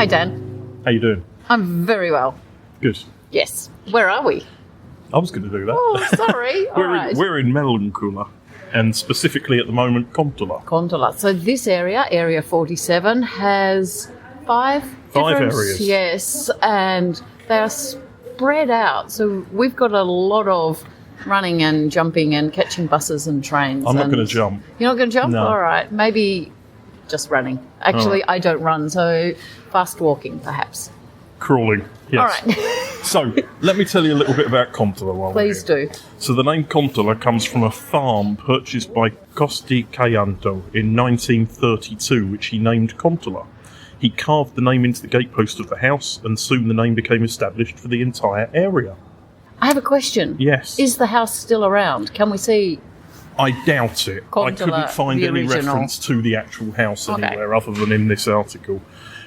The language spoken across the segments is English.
Hi, Dan. How you doing? I'm very well. Good. Yes. Where are we? I was going to do that. Oh, sorry. All right. We're in Mellunkylä, and specifically at the moment, Kontula. Kontula. So this area, Area 47, has five different areas. Yes, and they are spread out. So we've got a lot of running and jumping and catching buses and trains. I'm not going to jump. You're not going to jump? No. All right. Maybe just running. Actually, right. I don't run, so fast walking, perhaps. Crawling, yes. All right. So, let me tell you a little bit about Kontula while Please we're here. do. So the name Kontula comes from a farm purchased by Kosti Kajanto in 1932, which he named Kontula. He carved the name into the gatepost of the house, and soon the name became established for the entire area. I have a question. Yes. Is the house still around? Can we see? I doubt it. I Kontula, couldn't find the any original. reference to the actual house Okay. anywhere other than in this article.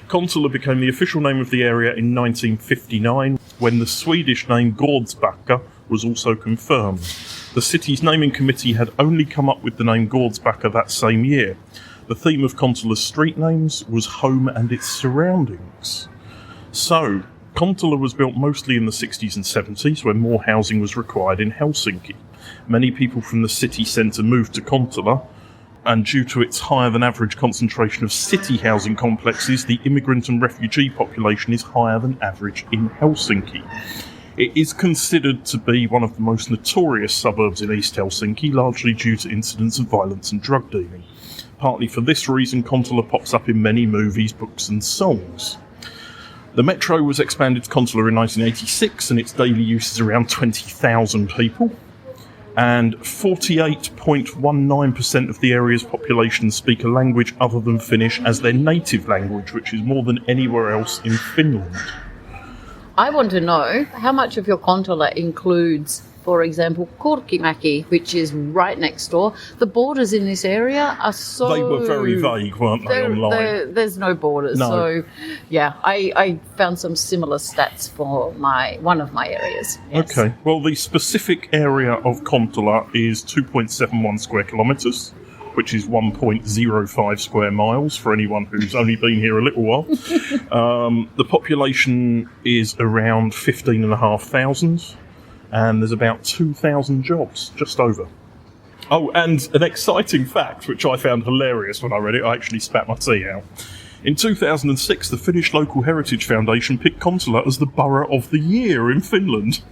Kontula became the official name of the area in 1959, when the Swedish name Gårdsbacka was also confirmed. The city's naming committee had only come up with the name Gårdsbacka that same year. The theme of Kontula's street names was home and its surroundings. So, Kontula was built mostly in the 60s and 70s, when more housing was required in Helsinki. Many people from the city centre moved to Kontula, and due to its higher than average concentration of city housing complexes, the immigrant and refugee population is higher than average in Helsinki. It is considered to be one of the most notorious suburbs in East Helsinki, largely due to incidents of violence and drug dealing. Partly for this reason, Kontula pops up in many movies, books and songs. The metro was expanded to Kontula in 1986, and its daily use is around 20,000 people. And 48.19% of the area's population speak a language other than Finnish as their native language, which is more than anywhere else in Finland. I want to know how much of your Kontula includes, for example, Kurkimäki, which is right next door. The borders in this area are so... They were very vague, weren't they, online? There's no borders. No. So, yeah, I found some similar stats for one of my areas. Yes. Okay, well, the specific area of Kontula is 2.71 square kilometres, which is 1.05 square miles for anyone who's only been here a little while. The population is around 15,500. And there's about 2,000 jobs, just over. Oh, and an exciting fact, which I found hilarious when I read it, I actually spat my tea out. In 2006, the Finnish Local Heritage Foundation picked Kontula as the Borough of the Year in Finland.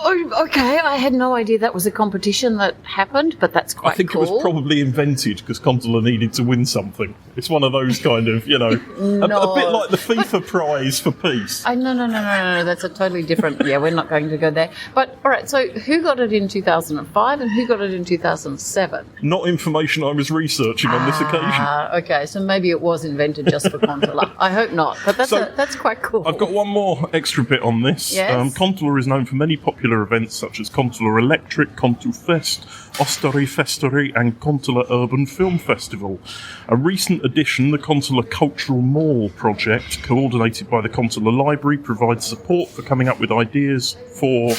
Oh, okay. I had no idea that was a competition that happened, but that's quite cool. I think it was probably invented because Kontula needed to win something. It's one of those kind of, a bit like the FIFA prize for peace. No. That's a totally different... Yeah, we're not going to go there. But, all right, so who got it in 2005 and who got it in 2007? Not information I was researching on this occasion. Okay, so maybe it was invented just for Kontula. I hope not, but that's quite cool. I've got one more extra bit on this. Yes? Kontula is known for many popular events such as Kontula Electric, Kontufest, Ostari Festori and Kontula Urban Film Festival. A recent addition, the Kontula Cultural Mall project, coordinated by the Kontula Library, provides support for coming up with ideas for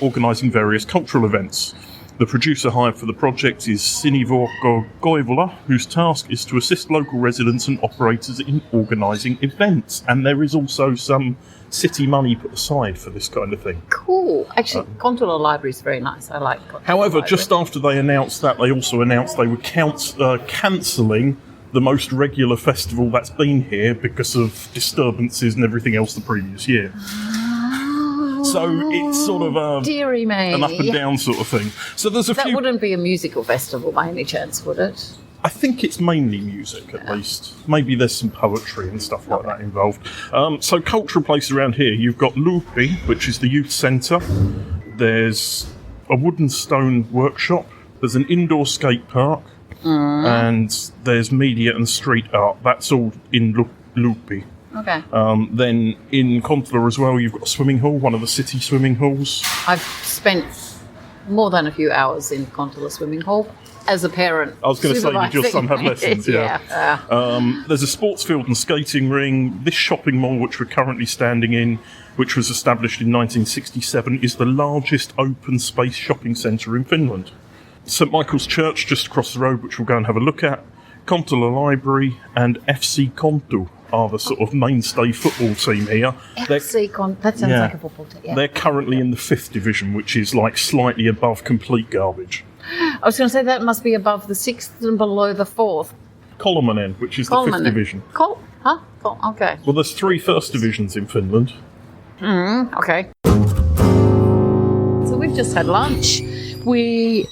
organising various cultural events. The producer hired for the project is Sinivuokko Koivula, whose task is to assist local residents and operators in organising events. And there is also some city money put aside for this kind of thing. Cool. Actually, Kontula Library is very nice. I like Kontula However, Library. just after they announced that, they also announced they were cancelling the most regular festival that's been here because of disturbances and everything else the previous year. So it's sort of Deary me. an up and down sort of thing. So there's a That few... wouldn't be a musical festival by any chance, would it? I think it's mainly music, at least. Maybe there's some poetry and stuff like that involved. So cultural places around here, you've got Lupi, which is the youth centre. There's a wooden stone workshop. There's an indoor skate park. And there's media and street art. That's all in Lupi. Okay. Then in Kontula as well, you've got a swimming hall, one of the city swimming halls. I've spent more than a few hours in Kontula swimming hall as a parent. I was going to say, did your son have lessons? Yeah. There's a sports field and skating ring. This shopping mall, which we're currently standing in, which was established in 1967, is the largest open space shopping centre in Finland. St Michael's Church, just across the road, which we'll go and have a look at. Kontula Library and FC Kontu, are the sort of mainstay football team here. That sounds like a football team. Yeah. They're currently in the 5th division, which is like slightly above complete garbage. I was going to say that must be above the 6th and below the 4th. Kolmonen, which is the 5th division. Okay. Well, there's 3 first divisions in Finland. Okay. So we've just had lunch. We're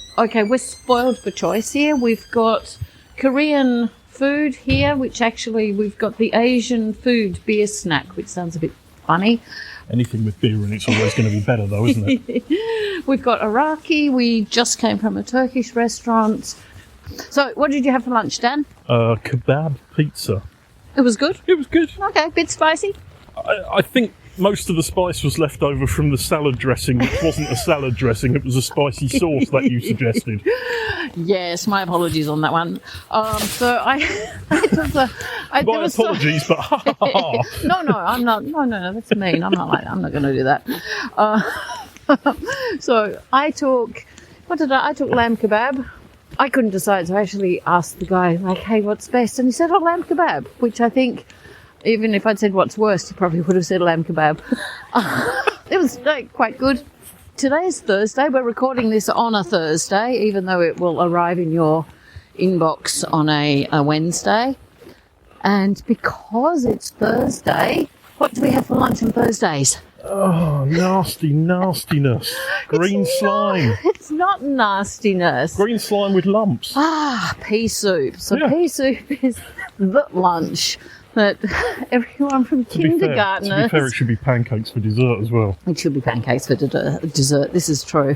spoiled for choice here. We've got Korean food here, which actually we've got the Asian food beer snack, which sounds a bit funny. Anything with beer in it's always going to be better, though, isn't it? We've got Iraqi. We just came from a Turkish restaurant. So, what did you have for lunch, Dan? Kebab pizza. It was good? It was good. Okay, a bit spicy? I think most of the spice was left over from the salad dressing, which wasn't a salad dressing, it was a spicy sauce that you suggested. Yes, my apologies on that one. So apologies, but ha ha ha. No, I'm not. No, that's mean. I'm not going to do that. So I took lamb kebab. I couldn't decide, so I actually asked the guy, like, hey, what's best? And he said, lamb kebab, which I think, even if I'd said what's worst, he probably would have said lamb kebab. It was quite good. Today's Thursday. We're recording this on a Thursday, even though it will arrive in your inbox on a Wednesday. And because it's Thursday, what do we have for lunch on Thursdays? Oh, nastiness. Green slime. It's not nastiness. Green slime with lumps. Pea soup. So pea soup is the lunch that everyone from kindergartners... To be fair, it should be pancakes for dessert as well. It should be pancakes for dessert. This is true.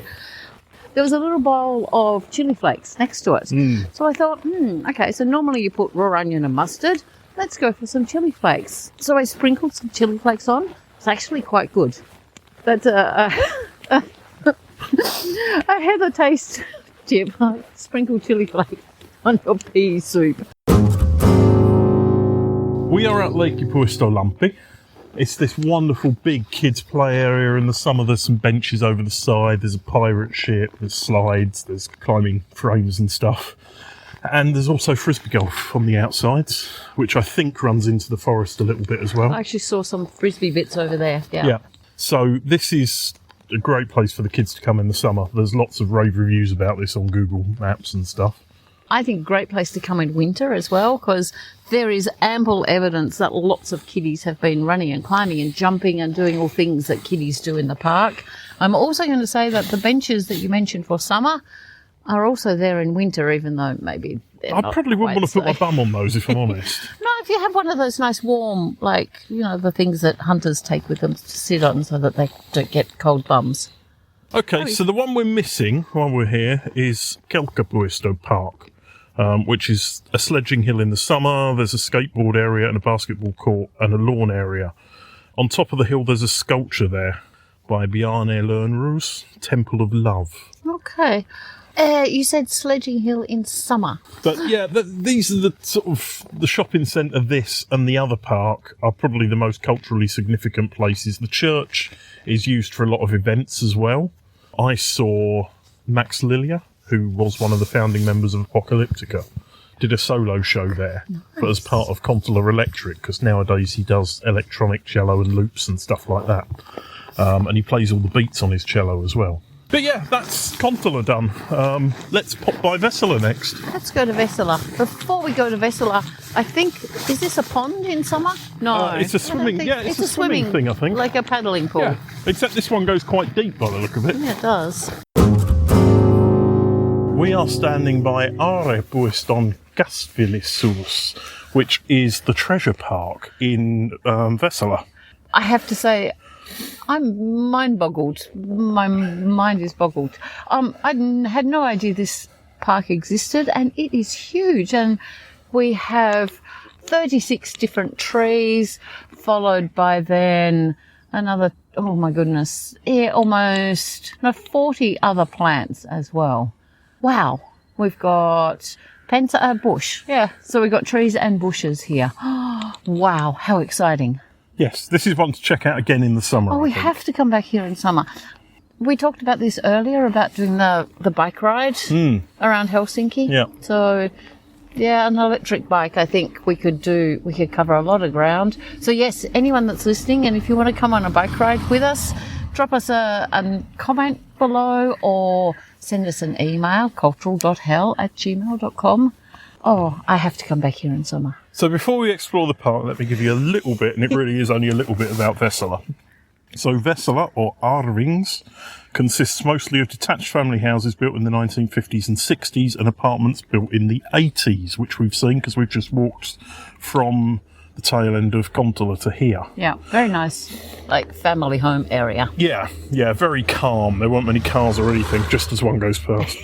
There was a little bowl of chili flakes next to it. So I thought, okay, so normally you put raw onion and mustard. Let's go for some chili flakes. So I sprinkled some chili flakes on. It's actually quite good. But I had a taste, Jim. Sprinkled chili flake on your pea soup. We are at Lake Puistolampi. It's this wonderful big kids play area. In the summer there's some benches over the side, there's a pirate ship, there's slides, there's climbing frames and stuff. And there's also frisbee golf on the outsides, which I think runs into the forest a little bit as well. I actually saw some frisbee bits over there, Yeah. So this is a great place for the kids to come in the summer. There's lots of rave reviews about this on Google Maps and stuff. I think great place to come in winter as well, because there is ample evidence that lots of kiddies have been running and climbing and jumping and doing all things that kiddies do in the park. I'm also going to say that the benches that you mentioned for summer are also there in winter, even though maybe I probably wouldn't want to put my bum on those, if I'm honest. No, if you have one of those nice warm, the things that hunters take with them to sit on so that they don't get cold bums. Okay, so the one we're missing while we're here is Kelkkapuisto Park, which is a sledging hill in the summer. There's a skateboard area and a basketball court and a lawn area. On top of the hill, there's a sculpture there by Bjarne Lönnroos, Temple of Love. Okay. You said sledging hill in summer. But yeah, these are the sort of the shopping centre. This and the other park are probably the most culturally significant places. The church is used for a lot of events as well. I saw Max Lilja, who was one of the founding members of Apocalyptica, did a solo show there, but as part of Kontula Electric, because nowadays he does electronic cello and loops and stuff like that. And he plays all the beats on his cello as well. But yeah, that's Kontula done. Let's pop by Vessela next. Let's go to Vessela. Before we go to Vessela, I think, is this a pond in summer? No. It's a swimming, it's a swimming thing, I think. Like a paddling pool. Yeah, except this one goes quite deep by the look of it. Yeah, it does. We are standing by Aarepuiston Kasvillisuus, which is the treasure park in Vessela. I have to say, I'm mind-boggled. My mind is boggled. I had no idea this park existed, and it is huge. And we have 36 different trees, followed by then another, oh my goodness, almost 40 other plants as well. Wow. We've got bush. Yeah, so we've got trees and bushes here. Wow, how exciting. Yes, this is one to check out again in the summer. Oh, we have to come back here in summer. We talked about this earlier, about doing the bike ride around Helsinki. Yeah. So Yeah, an electric bike. I think we could cover a lot of ground. So yes, anyone that's listening, and if you want to come on a bike ride with us, drop us a comment below or send us an email, cultural.hell@gmail.com. Oh, I have to come back here in summer. So before we explore the park, let me give you a little bit, and it really is only a little bit, about Vessela. So Vessela, or Arvings, consists mostly of detached family houses built in the 1950s and 60s and apartments built in the 80s, which we've seen because we've just walked from the tail end of Kontula to here. Yeah, very nice, like family home area. Yeah, very calm. There weren't many cars or anything, just as one goes past.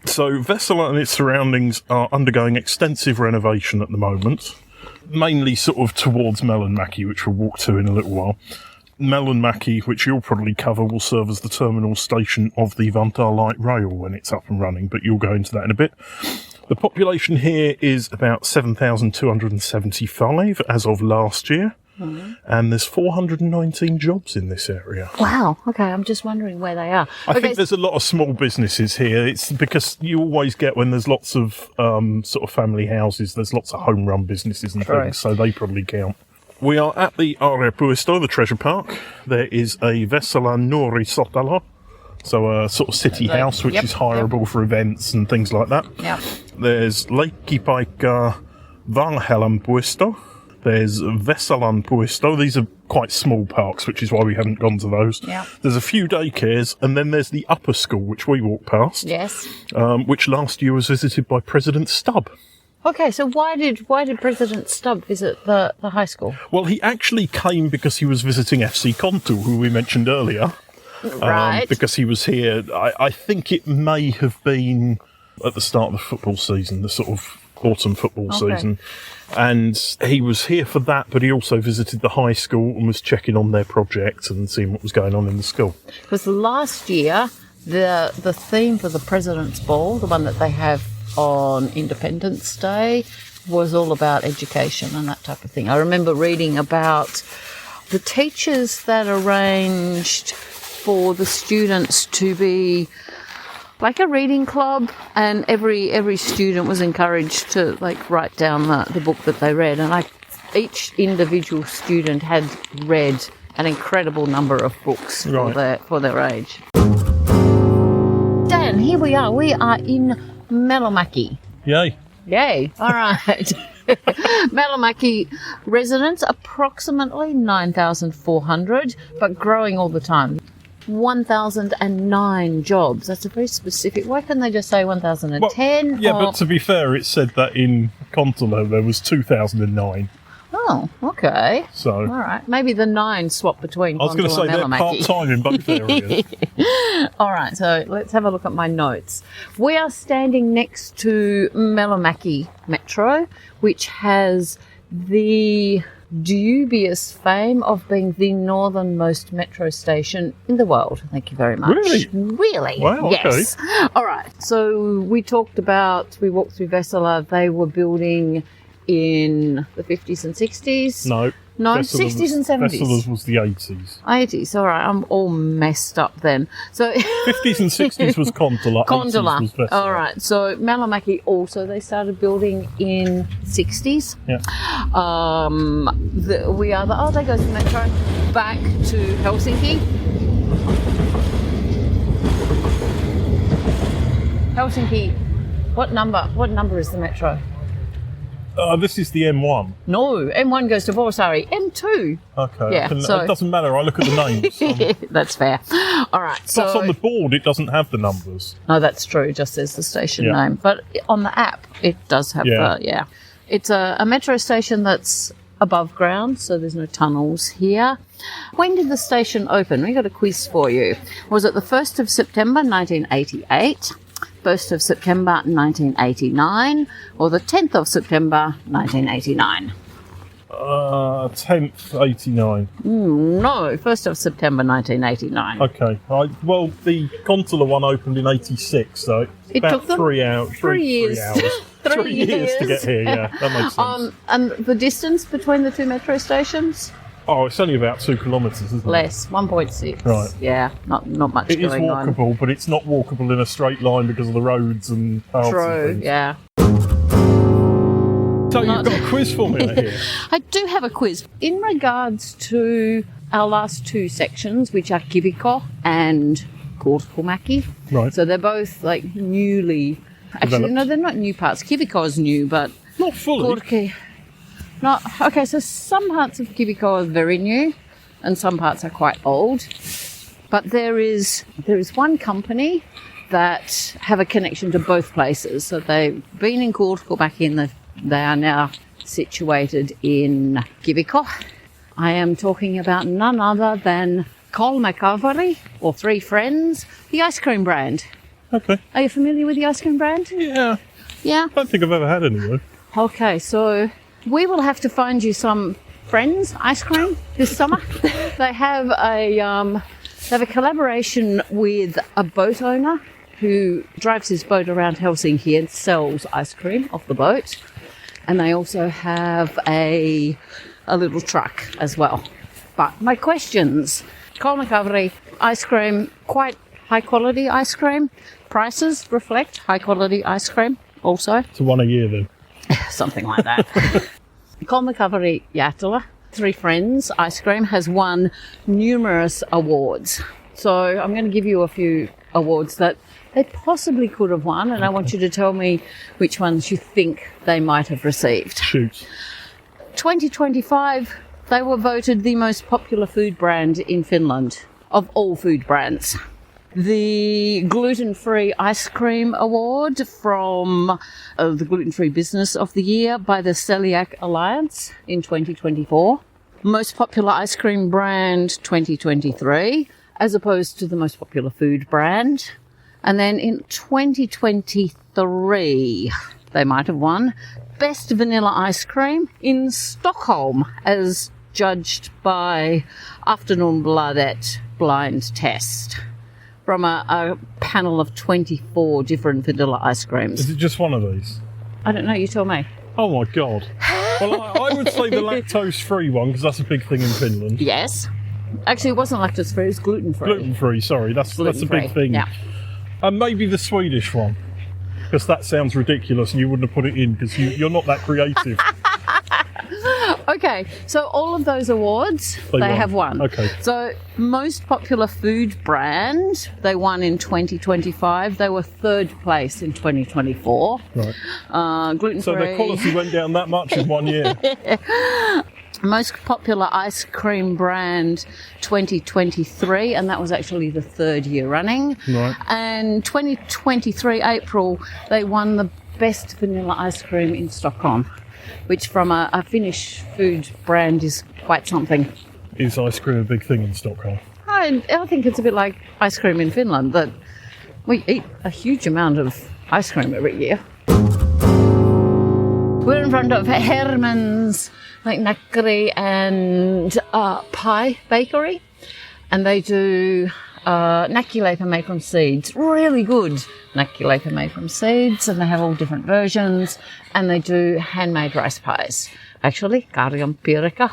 So Vessela and its surroundings are undergoing extensive renovation at the moment, mainly sort of towards Mellunkylä, which we'll walk to in a little while. Mellunkylä, which you'll probably cover, will serve as the terminal station of the Vantaa Light Rail when it's up and running, but you'll go into that in a bit. The population here is about 7,275 as of last year. And there's 419 jobs in this area. Wow. Okay, I'm just wondering where they are. I think there's a lot of small businesses here. It's because you always get, when there's lots of sort of family houses, there's lots of home-run businesses and things, so they probably count. We are at the Aarepuisto, the treasure park. There is a Vessela Nuori Sotalo, so a sort of city house which is hireable for events and things like that. Yep. There's Leikkipaikka Vanhelanpuisto. There's Vesalanpuisto. These are quite small parks, which is why we haven't gone to those. Yeah. There's a few daycares, and then there's the upper school, which we walked past. Yes. Which last year was visited by President Stubb. Okay, so why did President Stubb visit the high school? Well, he actually came because he was visiting FC Kontula, who we mentioned earlier. Right. Because he was here. I think it may have been at the start of the football season, the sort of autumn football season. And he was here for that, but he also visited the high school and was checking on their project and seeing what was going on in the school. Because last year, the theme for the President's Ball, the one that they have on Independence Day, was all about education and that type of thing. I remember reading about the teachers that arranged for the students to be like a reading club, and every student was encouraged to like write down the book that they read, and each individual student had read an incredible number of books for their age. Dan, here we are. We are in Mellunkylä. Yay! All right. Mellunkylä residents, approximately 9,400, but growing all the time. 1,009 jobs. That's a very specific. Why couldn't they just say 1,010? Well, but to be fair, it said that in Kontula there was 2,009. Oh, okay. So, all right. Maybe the 9 swap between. I was going to say they're part-time in both areas. All right, so let's have a look at my notes. We are standing next to Mellunkylä Metro, which has the dubious fame of being the northernmost metro station in the world. Thank you very much. Really? Wow, yes. okay. All right, so we walked through Vessela. They were building in the 50s and 60s. No, 60s and 70s. Vessela's was the 80s. 80s, all right. I'm all messed up then. So 50s and 60s was Kontula. 80s was Vessela. All right. So Mellunkylä also, they started building in 60s. Yeah. There goes the metro back to Helsinki. Helsinki. What number is the metro? This is the M1. No, M1 goes to Vuosaari. M2. Okay. Yeah, it doesn't matter. I look at the names. That's fair. All right. Plus, on the board, it doesn't have the numbers. No, that's true. It just says the station name. But on the app, it does have It's a metro station that's above ground, so there's no tunnels here. When did the station open? We got a quiz for you. Was it the 1st of September 1988? 1st of September 1989 or the 10th of September 1989? 10th, 89. No, 1st of September 1989. Okay. Well, the Kontula one opened in 86, so it about took them 3 hours. 3 years. 3 years to get here, yeah. That makes sense. And the distance between the two metro stations? Oh, it's only about 2 kilometres, isn't it? Less, 1.6. Right. Yeah, not much it going on. It is walkable, but it's not walkable in a straight line because of the roads and paths. True, and things. yeah. So you've got a quiz for me out here. I do have a quiz. In regards to our last two sections, which are Kiviko and Kortkulmäki. Right. So they're both like newly... Actually, Developed. no, they're not new parts. Kiviko is new, but... Not fully. Korki... Not... Okay, so some parts of Kiviko are very new and some parts are quite old. But there is one company that have a connection to both places. So they've been in Kortkulmäki and they are now situated in Kiviko. I am talking about none other than Kolme Kaveri, or Three Friends, the ice cream brand. Okay. Are you familiar with the ice cream brand? Yeah. Yeah? I don't think I've ever had any though. Okay, so we will have to find you some Friends ice cream this summer. They have a collaboration with a boat owner who drives his boat around Helsinki and sells ice cream off the boat. And they also have a little truck as well. But my questions: Kolme Kaveri ice cream, quite high quality ice cream. Prices reflect high quality ice cream also. So one a year then. Something like that. Kolme Kaveri Jäätelö, Three Friends ice cream, has won numerous awards. So I'm going to give you a few awards that they possibly could have won, and I want you to tell me which ones you think they might have received. Shoot. 2025, they were voted the most popular food brand in Finland of all food brands. The Gluten-Free Ice Cream Award from the Gluten-Free Business of the Year by the Celiac Alliance in 2024. Most Popular Ice Cream Brand 2023, as opposed to the Most Popular Food Brand. And then in 2023, they might have won Best Vanilla Ice Cream in Stockholm, as judged by Aftonbladet Blind Test, from a panel of 24 different vanilla ice creams. Is it just one of these? I don't know, you tell me. Oh my god. Well, I would say the lactose-free one, because that's a big thing in Finland. Yes. Actually, it wasn't lactose-free, it was gluten-free. Gluten-free, sorry, that's a big thing. Yeah. And maybe the Swedish one, because that sounds ridiculous and you wouldn't have put it in, because you're not that creative. Okay, so all of those awards, they have won. Okay. So, most popular food brand, they won in 2025. They were third place in 2024. Right. Gluten-free. So the quality went down that much in 1 year. Most popular ice cream brand 2023, and that was actually the third year running. Right. And 2023 April, they won the best vanilla ice cream in Stockholm, which from a Finnish food brand is quite something. Is ice cream a big thing in Stockholm? I think it's a bit like ice cream in Finland, that we eat a huge amount of ice cream every year. We're in front of Herman's Näkkeri and Pie Bakery, and they do näkkileipä made from seeds. Really good näkkileipä made from seeds, and they have all different versions, and they do handmade rice pies. Actually, Karjanpirkka,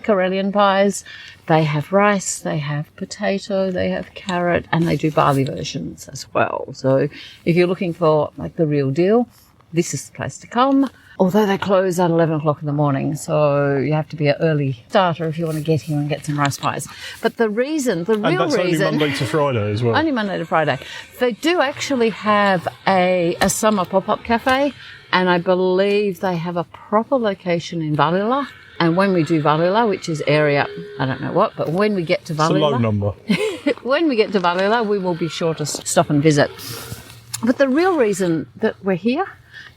Karelian pies. They have rice, they have potato, they have carrot, and they do barley versions as well. So if you're looking for like the real deal, this is the place to come. Although they close at 11 o'clock in the morning, so you have to be an early starter if you want to get here and get some rice pies. But the real reason... And that's only Monday to Friday as well. Only Monday to Friday. They do actually have a summer pop-up cafe, and I believe they have a proper location in Välilä. And when we do Välilä, which is area, I don't know what, but when we get to Välilä... It's a low number. When we get to Välilä, we will be sure to stop and visit. But the real reason that we're here...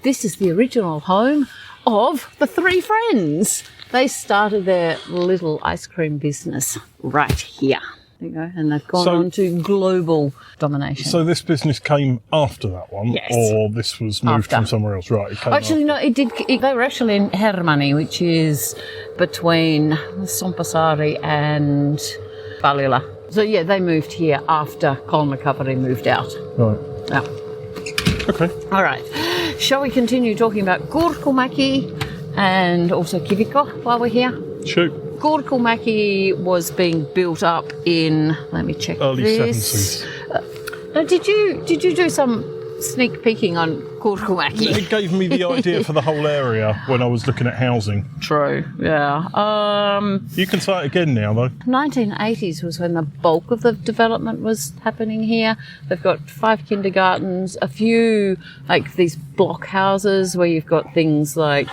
This is the original home of the Three Friends. They started their little ice cream business right here. There you go. And they've gone on to global domination. So this business came after that one? Yes. Or this was moved from somewhere else? Right. It came Actually, no, it did. They were actually in Hermanni, which is between Sompasaari and Välilä. So, yeah, they moved here after Kolme Kaveri moved out. Right. Yeah. Okay. All right. Shall we continue talking about Kortkulmäki and also Kiviko while we're here? Shoot. Kortkulmäki was being built up in, let me check Early this. 70s. Now, did you do some sneak peeking on Kurkumaki. It gave me the idea for the whole area when I was looking at housing. True, yeah. You can say it again now, though. 1980s was when the bulk of the development was happening here. They've got 5 kindergartens, a few, like, these block houses where you've got things like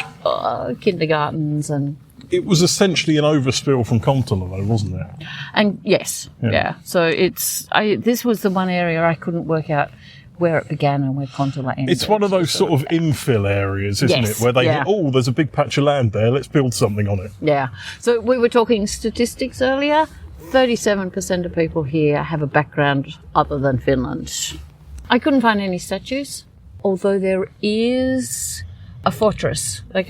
kindergartens and... It was essentially an overspill from Kontula, though, wasn't it? And yes, yeah. So this was the one area I couldn't work out where it began and where Kontula ended. It's one of those sort of infill areas, isn't it? Where they there's a big patch of land there, let's build something on it. Yeah. So we were talking statistics earlier. 37% of people here have a background other than Finland. I couldn't find any statues, although there is a fortress, like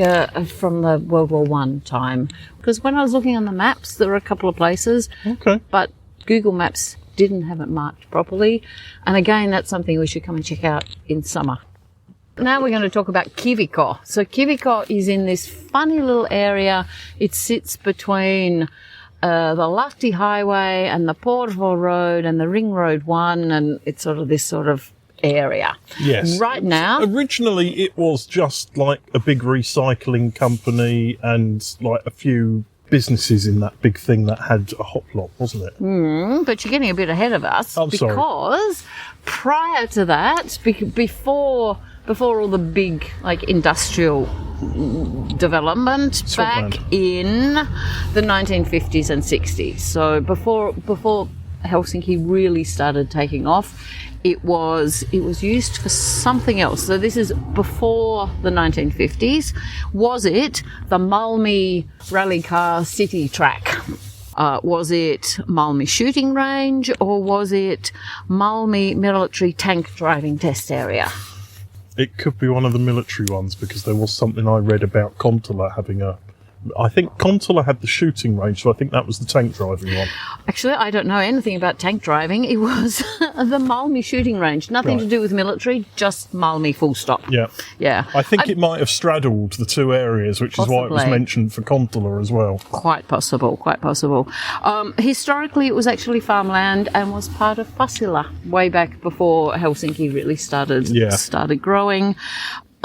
from the World War I time. Because when I was looking on the maps, there were a couple of places. Okay. But Google Maps didn't have it marked properly. And again, that's something we should come and check out in summer. Now we're going to talk about Kiviko. So Kiviko is in this funny little area. It sits between the Lahti Highway and the Porvoo Road and the Ring Road 1, and it's sort of this sort of area. Yes. Right now... Originally, it was just like a big recycling company and like a few businesses in that big thing that had a hop lot, wasn't it? But you're getting a bit ahead of us. Because prior to that, before all the big like industrial development, back in the 1950s and 60s, so before Helsinki really started taking off, it was used for something else. So this is before the 1950s. Was it the Malmi rally car city track? Was it Malmi shooting range, or was it Malmi military tank driving test area? It could be one of the military ones, because there was something I read about Kontula having I think Kontula had the shooting range, so I think that was the tank driving one. Actually, I don't know anything about tank driving. It was the Malmi shooting range. Nothing to do with military, just Malmi full stop. Yeah. Yeah. I think it might have straddled the two areas, which is why it was mentioned for Kontula as well. Quite possible. Historically, it was actually farmland and was part of Pasila way back before Helsinki really started growing.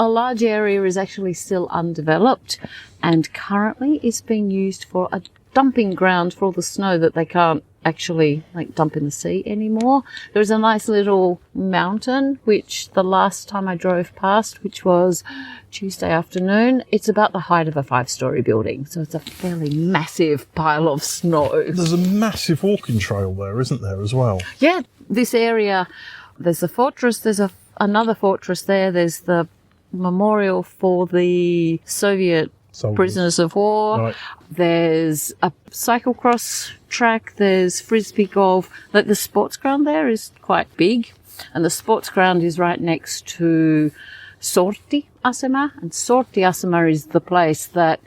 A large area is actually still undeveloped and currently is being used for a dumping ground for all the snow that they can't actually dump in the sea anymore. There's a nice little mountain, which the last time I drove past, which was Tuesday afternoon, it's about the height of a 5-story building. So it's a fairly massive pile of snow. There's a massive walking trail there, isn't there, as well? Yeah, this area, there's a fortress, there's another fortress there, there's the memorial for the Soviet prisoners of war. Right. There's a cyclocross track. There's frisbee golf. Like the sports ground there is quite big, and the sports ground is right next to Sortti Asema. And Sortti Asema is the place that,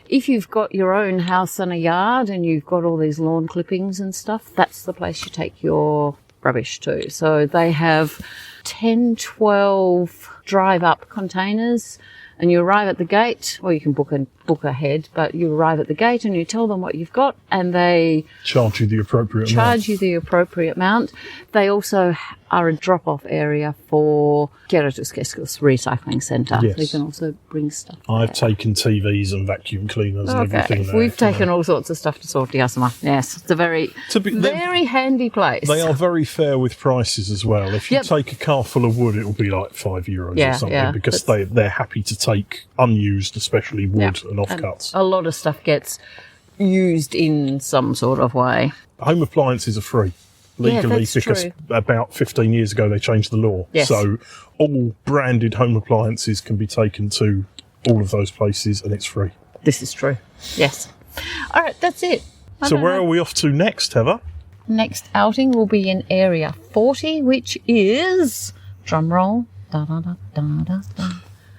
if you've got your own house and a yard and you've got all these lawn clippings and stuff, that's the place you take your rubbish to. So they have 10, 12 drive-up containers, and you arrive at the gate, or you can book ahead, but you arrive at the gate and you tell them what you've got, and they charge you the appropriate amount. They also are a drop-off area for Kierrätyskeskus recycling centre. Yes. You can also bring stuff I've taken TVs and vacuum cleaners and everything there. We've taken all sorts of stuff to Sortti Asema. Yes, it's a very handy place. They are very fair with prices as well. If you take a car full of wood, it'll be like €5 or something, because they're happy to take unused, especially wood and offcuts. A lot of stuff gets used in some sort of way. Home appliances are free legally, because about 15 years ago they changed the law. Yes. So all branded home appliances can be taken to all of those places, and it's free. This is true. Yes. All right, that's it. So where are we off to next, Heather? Next outing will be in Area 40, which is, drumroll, da-da-da-da-da-da.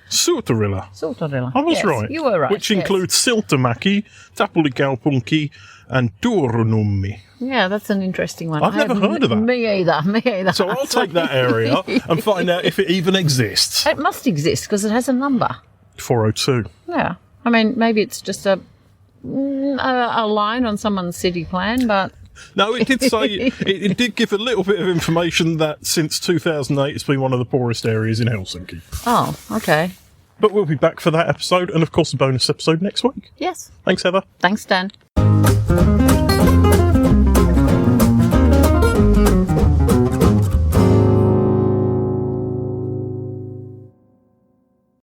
Suutarilla. I was right. You were right. Which includes Siltamäki, Tapulikaupunki, and Turunummi. Yeah, that's an interesting one. I've never heard of that. Me either. So I'll take that area and find out if it even exists. It must exist, because it has a number. 402. Yeah. I mean, maybe it's just a line on someone's city plan, but No, it did say, it did give a little bit of information that since 2008 it's been one of the poorest areas in Helsinki. Oh, okay. But we'll be back for that episode and, of course, a bonus episode next week. Yes. Thanks, Heather. Thanks, Dan.